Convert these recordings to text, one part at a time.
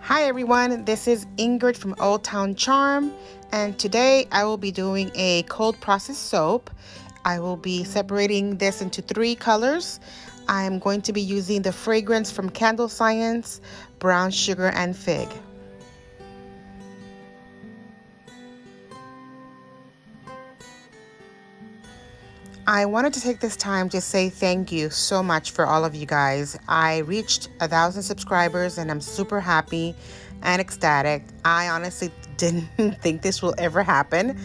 Hi everyone, this is Ingrid from Old Town Charm, and today I will be doing a cold process soap. I will be separating this into 3 colors. I'm going to be using the fragrance from Candle Science, Brown Sugar, and Fig. I wanted to take this time to say thank you so much for all of you guys. I reached 1,000 subscribers and I'm super happy and ecstatic. I honestly didn't think this will ever happen,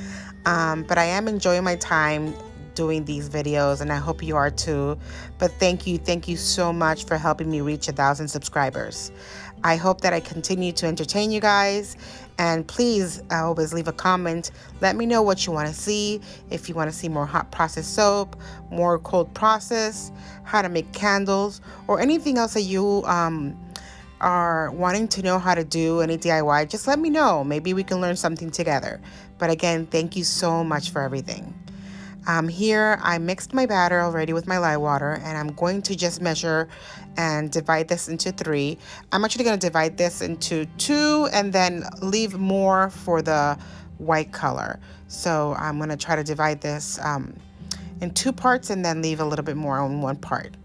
but I am enjoying my time doing these videos and I hope you are too. But thank you so much for helping me reach 1,000 subscribers. I hope that I continue to entertain you guys, and please always leave a comment. Let me know what you want to see. If you want to see more hot process soap, more cold process, how to make candles, or anything else that you are wanting to know how to do, any DIY, just let me know. Maybe we can learn something together. But again, thank you so much for everything. Here I mixed my batter already with my lye water, and I'm going to just measure and divide this into 3. I'm actually going to divide this into 2 and then leave more for the white color. So I'm going to try to divide this in 2 parts and then leave a little bit more on 1 part.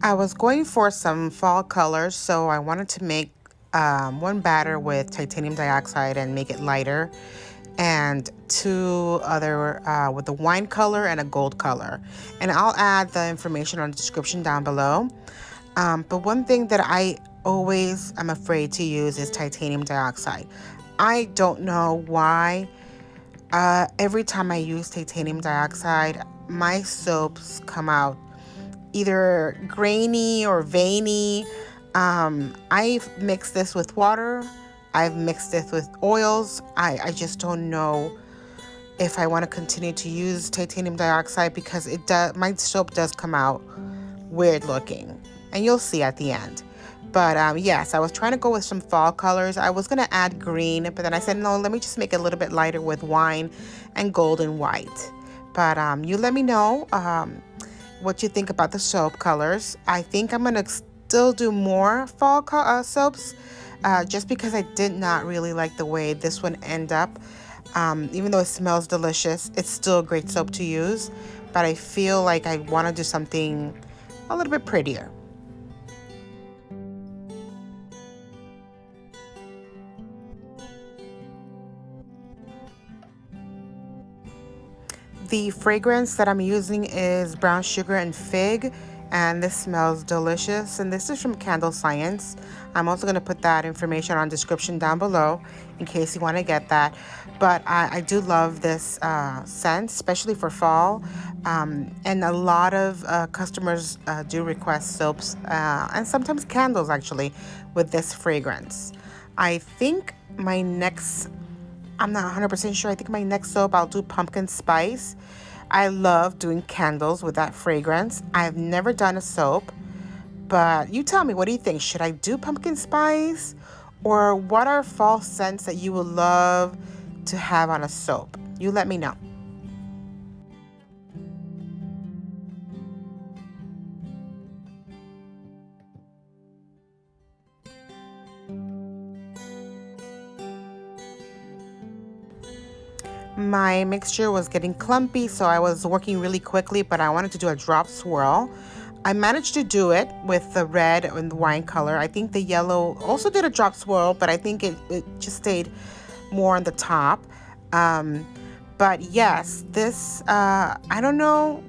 I was going for some fall colors, so I wanted to make 1 batter with titanium dioxide and make it lighter, and 2 other with a wine color and a gold color. And I'll add the information on the description down below. But one thing that I always am afraid to use is titanium dioxide. I don't know why. Every time I use titanium dioxide, my soaps come out either grainy or veiny. I've mixed this with water. I've mixed this with oils. I just don't know if I want to continue to use titanium dioxide because my soap does come out weird looking, and you'll see at the end. But yes, I was trying to go with some fall colors. I was going to add green, but then I said, no, let me just make it a little bit lighter with wine and gold and white. But you let me know what you think about the soap colors. I think I'm gonna still do more fall soaps just because I did not really like the way this one ended up. Even though it smells delicious, it's still a great soap to use, but I feel like I want to do something a little bit prettier. The fragrance that I'm using is Brown Sugar and Fig, and this smells delicious, and this is from Candle Science. I'm also going to put that information on description down below in case you want to get that. But I do love this scent, especially for fall, and a lot of customers do request soaps and sometimes candles actually with this fragrance. I think my next I'm not 100% sure. I think my next soap I'll do pumpkin spice. I love doing candles with that fragrance. I've never done a soap, but you tell me, what do you think? Should I do pumpkin spice? Or what are fall scents that you would love to have on a soap? You let me know. My mixture was getting clumpy, so I was working really quickly, but I wanted to do a drop swirl. I managed to do it with the red and the wine color. I think the yellow also did a drop swirl, but I think it just stayed more on the top. But yes, this, I don't know,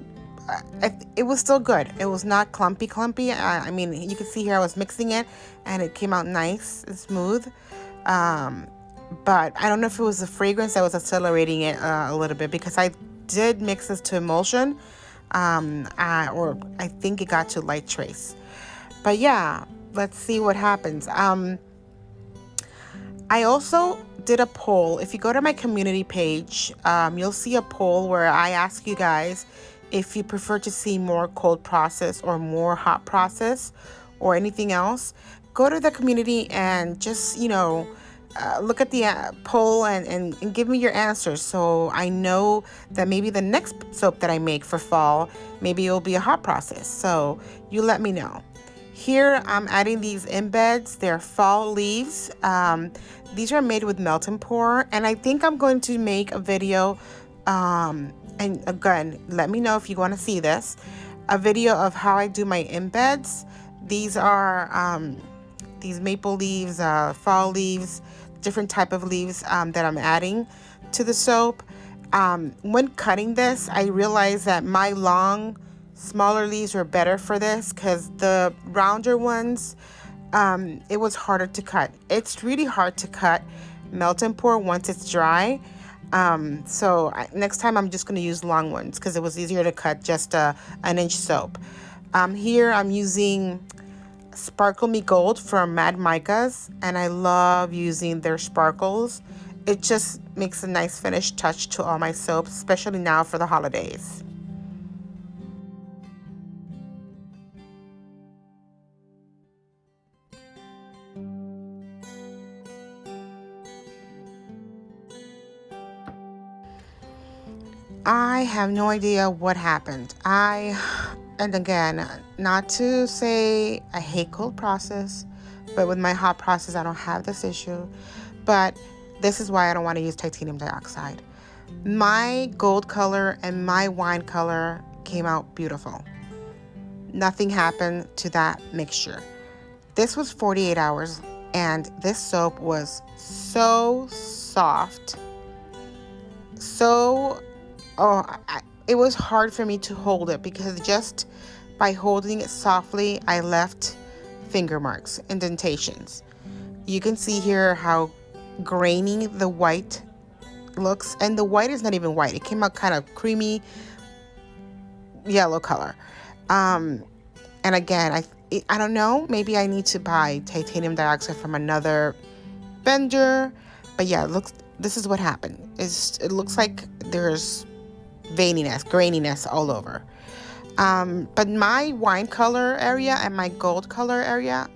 it was still good. It was not clumpy. I mean, you can see here I was mixing it, and it came out nice and smooth. But I don't know if it was the fragrance that was accelerating it a little bit, because I did mix this to emulsion, or I think it got to light trace. But yeah, let's see what happens. I also did a poll. If you go to my community page, you'll see a poll where I ask you guys if you prefer to see more cold process or more hot process or anything else. Go to the community and just, look at the poll and give me your answers, so I know that maybe the next soap that I make for fall, maybe it'll be a hot process. So you let me know. Here I'm adding these embeds. They're fall leaves. These are made with melt and pour, and I think I'm going to make a video. And again, let me know if you want to see this, a video of how I do my embeds. These are these maple leaves, fall leaves, different type of leaves that I'm adding to the soap. When cutting this, I realized that my long, smaller leaves were better for this because the rounder ones, it was harder to cut. It's really hard to cut melt and pour once it's dry. Next time I'm just going to use long ones because it was easier to cut just an inch soap. Here I'm using Sparkle Me Gold from Mad Micas, and I love using their sparkles. It just makes a nice finished touch to all my soaps, especially now for the holidays. I have no idea what happened. And again, not to say I hate cold process, but with my hot process, I don't have this issue. But this is why I don't want to use titanium dioxide. My gold color and my wine color came out beautiful. Nothing happened to that mixture. This was 48 hours, and this soap was so soft. It was hard for me to hold it because just by holding it softly, I left finger marks, indentations. You can see here how grainy the white looks, and the white is not even white. It came out kind of creamy yellow color. And again, I don't know, maybe I need to buy titanium dioxide from another vendor, but yeah, this is what happened. It looks like there's veininess, graininess all over. But my wine color area and my gold color area,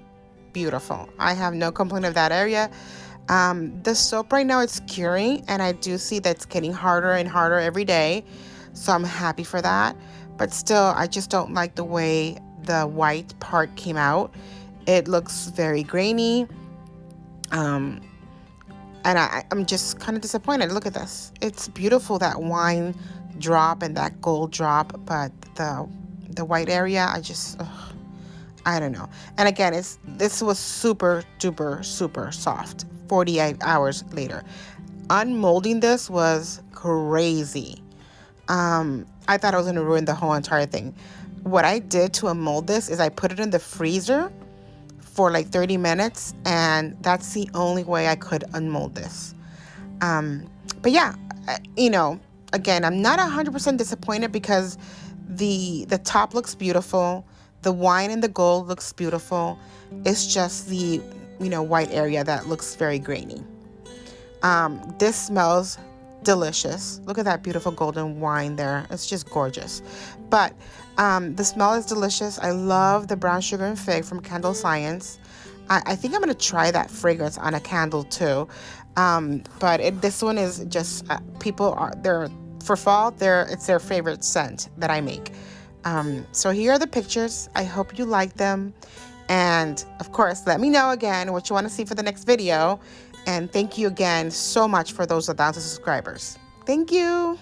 beautiful. I have no complaint of that area. The soap right now, it's curing, and I do see that it's getting harder and harder every day. So I'm happy for that. But still, I just don't like the way the white part came out. It looks very grainy. And I'm just kind of disappointed. Look at this. It's beautiful, that wine drop and that gold drop, but the white area, I don't know. And again, this was super duper super soft 48 hours later. Unmolding this was crazy. I thought I was going to ruin the whole entire thing. What I did to unmold this is I put it in the freezer for like 30 minutes, and that's the only way I could unmold this. But yeah, again, I'm not 100% disappointed because the top looks beautiful. The wine and the gold looks beautiful. It's just the, white area that looks very grainy. This smells delicious. Look at that beautiful golden wine there. It's just gorgeous. But the smell is delicious. I love the brown sugar and fig from Candle Science. I think I'm going to try that fragrance on a candle too. But this one is just, for fall, it's their favorite scent that I make. So here are the pictures. I hope you like them. And of course, let me know again what you want to see for the next video. And thank you again so much for those 1,000 subscribers. Thank you.